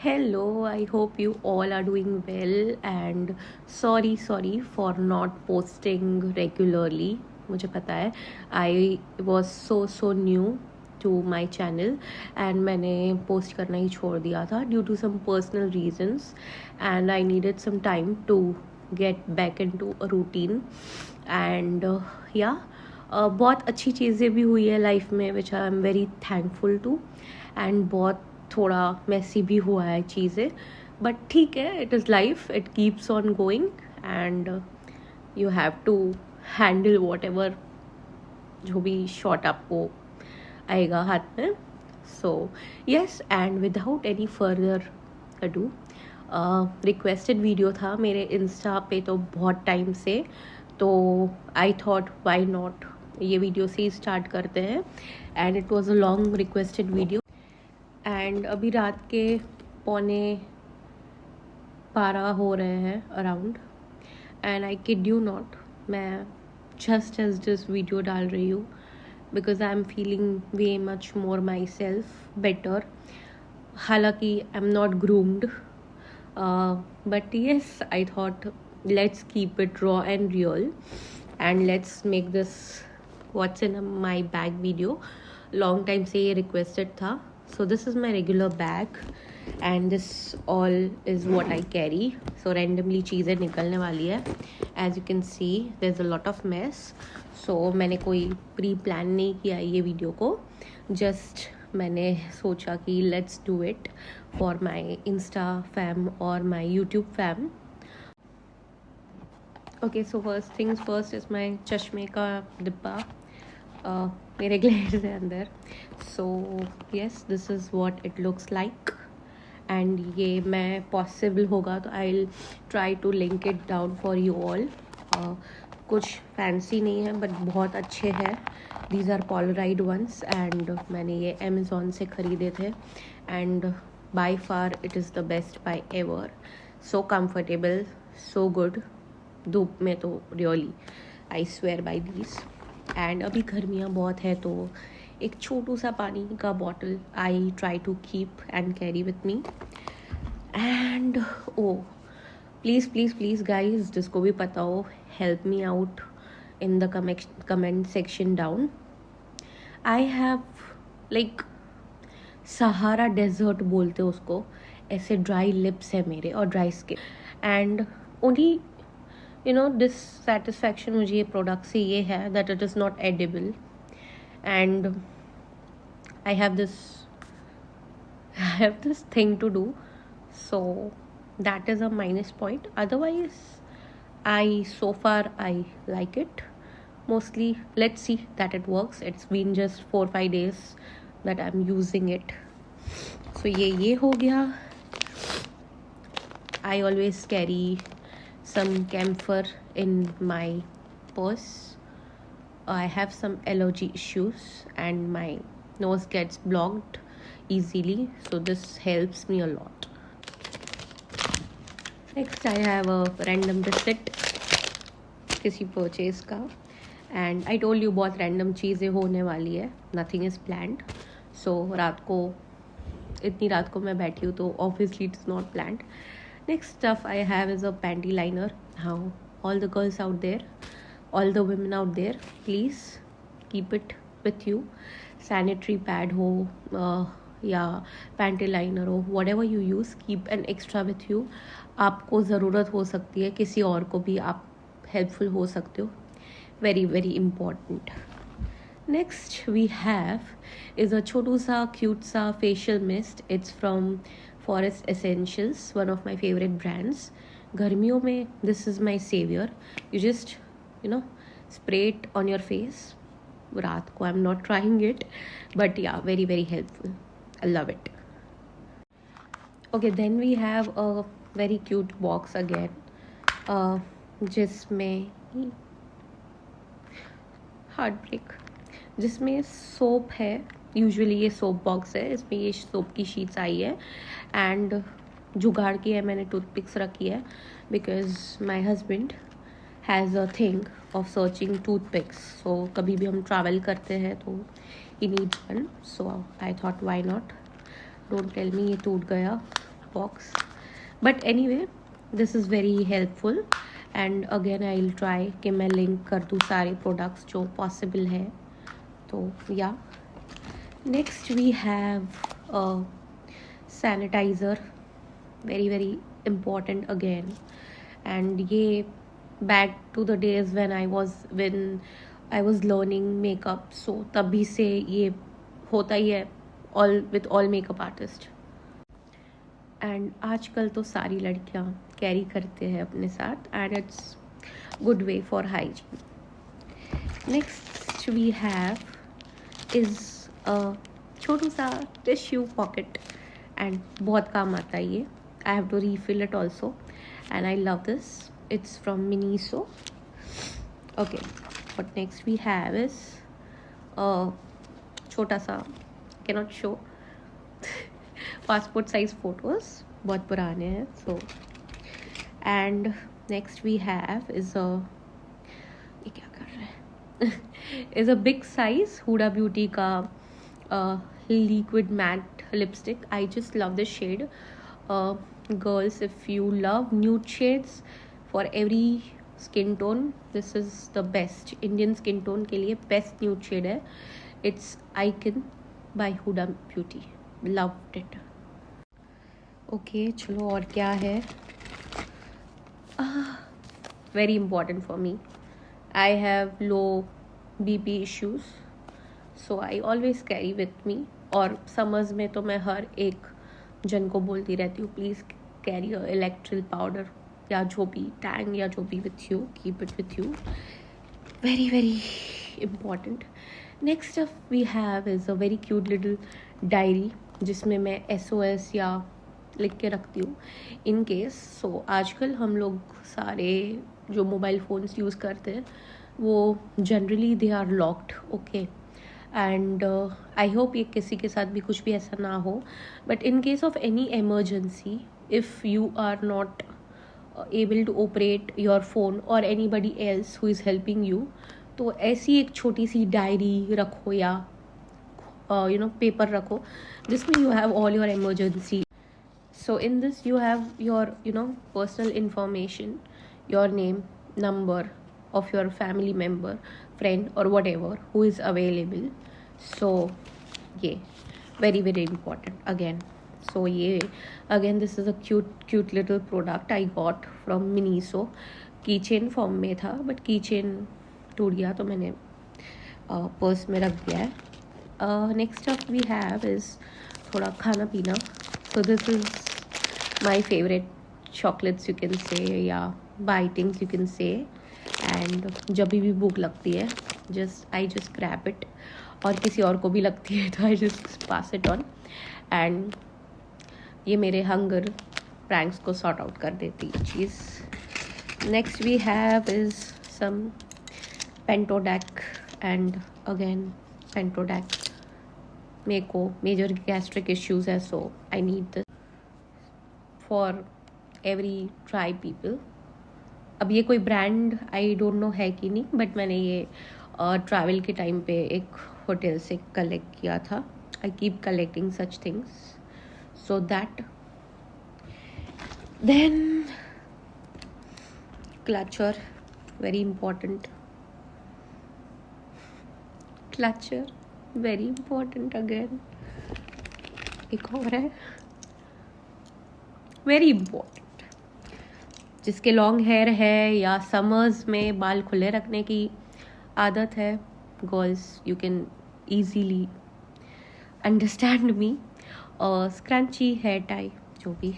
Hello, I hope you all are doing well and sorry for not posting regularly. मुझे पता है I was so new to my channel and मैंने post करना ही छोड़ दिया था due to some personal reasons and I needed some time to get back into a routine and बहुत अच्छी चीज़ें भी हुई है लाइफ में which I am very thankful to and बहुत थोड़ा मैसी भी हुआ है चीज़ें बट ठीक है it is life it keeps on going and you have to handle whatever जो भी शॉट आपको आएगा हाथ में so yes and without any further ado requested video था मेरे इंस्टा पे तो बहुत टाइम से तो आई थॉट वाई नॉट ये वीडियो से ही स्टार्ट करते हैं and it was a long requested video and अभी रात के 11:15 हो रहे हैं around and I kid you not मैं जस्ट एज दिस वीडियो डाल रही हूँ because I am feeling way much more my self better हालांकि I am not groomed but yes I thought let's keep it raw and real and let's make this what's in my bag video long time से ये requested था so this is my regular bag and this all is what I carry so randomly चीज़ें निकलने वाली है as you can see there's a lot of mess so मैंने कोई pre plan नहीं किया ये वीडियो को just मैंने सोचा कि let's do it for my Insta fam और my YouTube fam okay so first things first is my चश्मे का डिब्बा मेरे ग्लेयर्स है अंदर so yes this is what it looks like and ये मैं पॉसिबल होगा तो I will try to link it down for you all कुछ फैंसी नहीं है बट बहुत अच्छे हैं these are polaroid ones and मैंने ये अमेज़ॉन से ख़रीदे थे and by far it is the best buy ever so comfortable so good धूप में तो really I swear by these and अभी गर्मियाँ बहुत है तो एक छोटू सा पानी का bottle I try to keep and carry with me and oh please guys जिसको भी पता हो help me out in the comment section down I have like Sahara desert बोलते उसको ऐसे ड्राई लिप्स है मेरे और dry skin and only dissatisfaction मुझे ये प्रोडक्ट से ये है that it is not edible and I have this thing to do so that is a minus point otherwise I so far I like it mostly let's see that it works it's been just 4-5 days that I am using it so ये हो गया I always carry some camphor in my purse. I have some allergy issues and my nose gets blocked easily, so this helps me a lot. Next I have a random receipt किसी purchase का and I told you बहुत random चीज़ें होने वाली है, nothing is planned. So इतनी रात को मैं बैठी हूँ तो obviously it's not planned. Next stuff I have is a panty liner. How all the girls out there, all the women out there, please keep it with you. Sanitary pad ho या panty liner हो whatever you use, keep an extra with you. आपको ज़रूरत हो सकती है किसी और को भी आप helpful हो सकते हो. Very important. Next we have is a छोटू सा cute सा facial mist. It's from Forest Essentials, one of my favorite brands. गर्मियों में this is my savior. You just spray it on your face. रात को I'm not trying it, but yeah, very helpful. I love it. Okay, then we have a very cute box again. जिसमें heartbreak, जिसमें soap है. Usually ये soap box है इसमें ये soap की शीट्स आई है एंड जुगाड़ की है मैंने टूथपिक्स रखी है because my husband has a thing of searching toothpicks so कभी भी हम ट्रैवल करते हैं तो he needs one so I thought why not don't tell me ये टूट गया box. But anyway, this is very helpful. And again I'll try कि मैं link कर दूँ सारे products जो possible है. तो yeah. Next we have a sanitizer, very important again. And ये back to the days when I was learning makeup, so तभी से ये होता ही है with all makeup artists. And आजकल तो सारी लड़कियां कैरी करते हैं अपने साथ, and it's good way for hygiene. Next we have is a छोटू सा टिश्यू पॉकेट, एंड बहुत काम आता है ये. I have to refill it also, and I love this. It's from Miniso. Okay, what next we have is छोटा सा, cannot show, passport size photos, बहुत पुराने हैं. So and next we have is ये क्या कर रहे हैं is a big size Huda beauty का liquid matte lipstick. I just love this shade. Girls, if you love nude shades for every skin tone, this is the best. Indian skin tone के लिए best nude shade है. It's icon by Huda beauty. loved it. Okay, चलो और क्या है. Very important for me. I have low BP issues, so I always carry with मी. और summers में तो मैं हर एक जन को बोलती रहती हूँ, प्लीज़ कैरी इलेक्ट्रिल पाउडर या जो भी टैंग या जो भी with you, keep it with you. very important. Next up we have is a very cute little diary जिसमें मैं SOS या लिख के रखती हूँ इन केस. सो आजकल हम लोग सारे जो मोबाइल फ़ोन्स यूज़ करते हैं वो generally they are locked. Okay, and I hope ये किसी के साथ भी कुछ भी ऐसा ना हो. But in case of any emergency, if you are not able to operate your phone or anybody else who is helping you, तो ऐसी एक छोटी सी डायरी रखो या पेपर रखो जिसमें you have all your emergency. So in this you have your personal information, your name, number of your family member, friend or whatever who is available. So yeah, very important again. So yeah, again this is a cute little product I got from Miniso. Keychain form में था, but kitchen टूट गया तो मैंने purse में रख दिया है. Next up we have is थोड़ा खाना पीना. So this is my favourite chocolates you can say, या bitings you can say. And जब भी भूख लगती है आई जस्ट ग्रैब इट, और किसी और को भी लगती है तो I just pass it on. And ये मेरे हंगर प्रैंक्स को सॉर्ट आउट कर देती है चीज़. Next we have is some Pantodac, and again Pantodac. मेरे को मेजर गैस्ट्रिक इश्यूज़ है, so I need this for every try people. अब ये कोई ब्रांड आई डोंट नो है कि नहीं, बट मैंने ये ट्रैवल के टाइम पे एक होटल से कलेक्ट किया था. I keep collecting such things. So that, then clutcher, very important. Clutcher, very important again. एक और है very important. जिसके लॉन्ग हेयर है या समर्स में बाल खुले रखने की आदत है, girls, you can easily understand me. Scrunchie, hair tie, जो भी.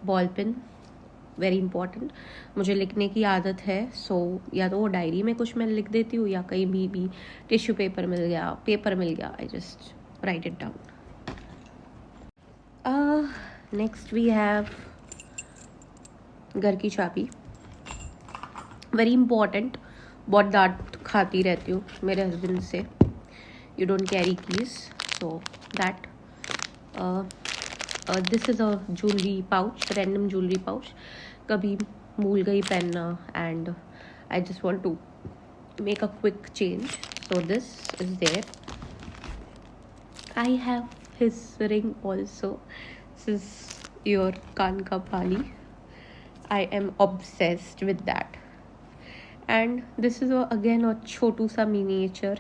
Ball pen, very important. मुझे लिखने की आदत है, सो या तो वो डायरी में कुछ मैं लिख देती हूँ, या कहीं भी टिश्यू पेपर मिल गया, I just write it down. Next we have घर की चाबी, वेरी इंपॉर्टेंट. बहुत डांट खाती रहती हूँ मेरे हस्बैंड से, you don't carry keys. So that this is a jewelry pouch, random jewelry pouch. कभी भूल गई पहनना, and I just want to make a quick change, so this is there. I have his ring also, This is your कान का बाली. I am obsessed with that. And this is again a छोटू सा miniature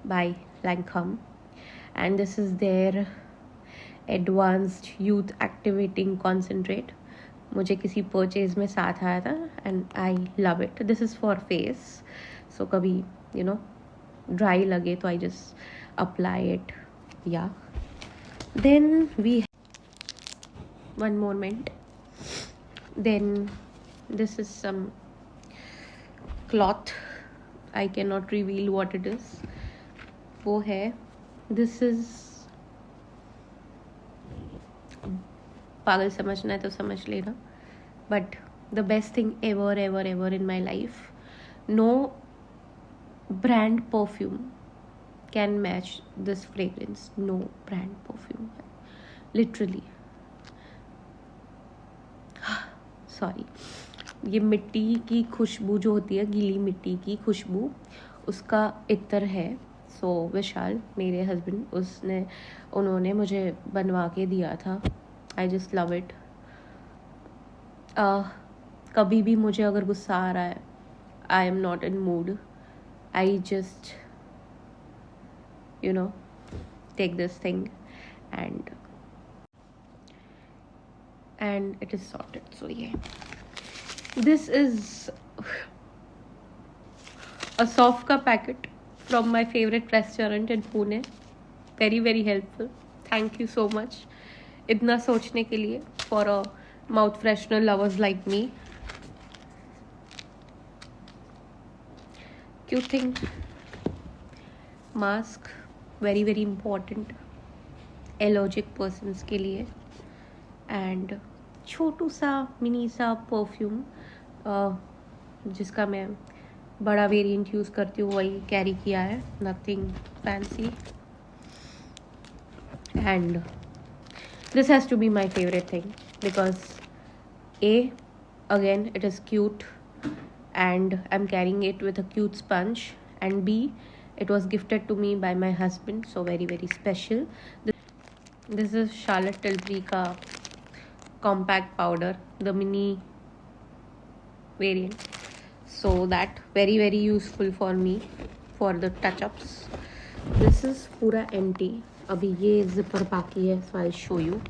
by Lancome. And this is their advanced youth activating concentrate. मुझे किसी purchase में साथ आया था and I love it. This is for face, so कभी you know dry लगे तो आई जस्ट अप्लाई इट. या then we one more minute. Then this is some cloth. I can not reveal what it is. वो है, this is, पागल समझना है तो समझ लेना, but the best thing ever ever ever in my life. No brand perfume can match this fragrance. No brand perfume, literally. Sorry. ये मिट्टी की खुशबू जो होती है, गीली मिट्टी की खुशबू, उसका इत्र है. सो विशाल मेरे हस्बैंड, उन्होंने मुझे बनवा के दिया था. आई जस्ट लव इट. कभी भी मुझे अगर गुस्सा आ रहा है, आई am not in mood, I just take this thing and it is sorted. So yeah, this is a Sofka packet from my favorite restaurant in Pune. Very very helpful. Thank you so much. इतना सोचने के लिए, for a mouth freshener lovers like me. क्यों think mask very very important allergic persons के लिए. And छोटू सा mini सा perfume जिसका मैं बड़ा वेरिएंट यूज़ करती हूँ, वही कैरी किया है. Nothing fancy. And this has to be my favorite thing because again it is cute and I'm carrying it with a cute sponge, and B, it was gifted to me by my husband, so very very special. This is Charlotte Tilbury ka compact powder, the mini variant, so that very very useful for me for the touch ups. This is पूरा empty. अभी ये zipper बाकी है, so I'll show you.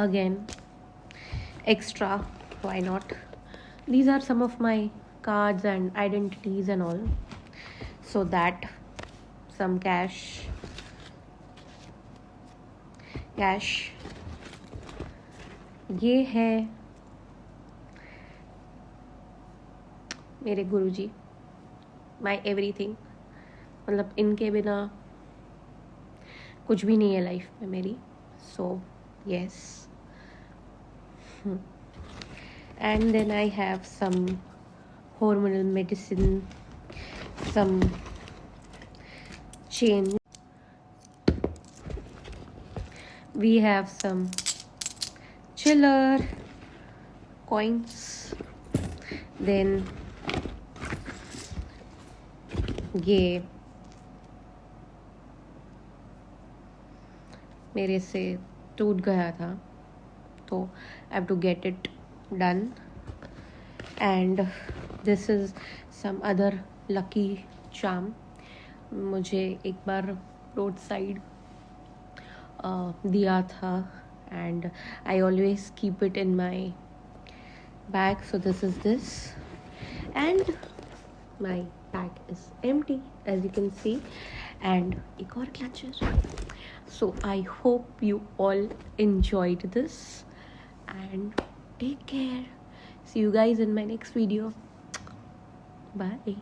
Again, extra, why not? These are some of my cards and identities and all. So that, some cash. ये है मेरे गुरुजी, my everything. मतलब इनके बिना कुछ भी नहीं है लाइफ में मेरी. So yes. And then I have some hormonal medicine, some chain. We have some chiller coins. Then ये मेरे से टूट गया था, तो I have to get it done. And this is some other lucky charm. मुझे एक बार रोड साइड दिया था, and I always keep it in my bag. So this is this, and my bag is empty as you can see, and एक और clutcher. So I hope you all enjoyed this, and take care. See you guys in my next video. Bye.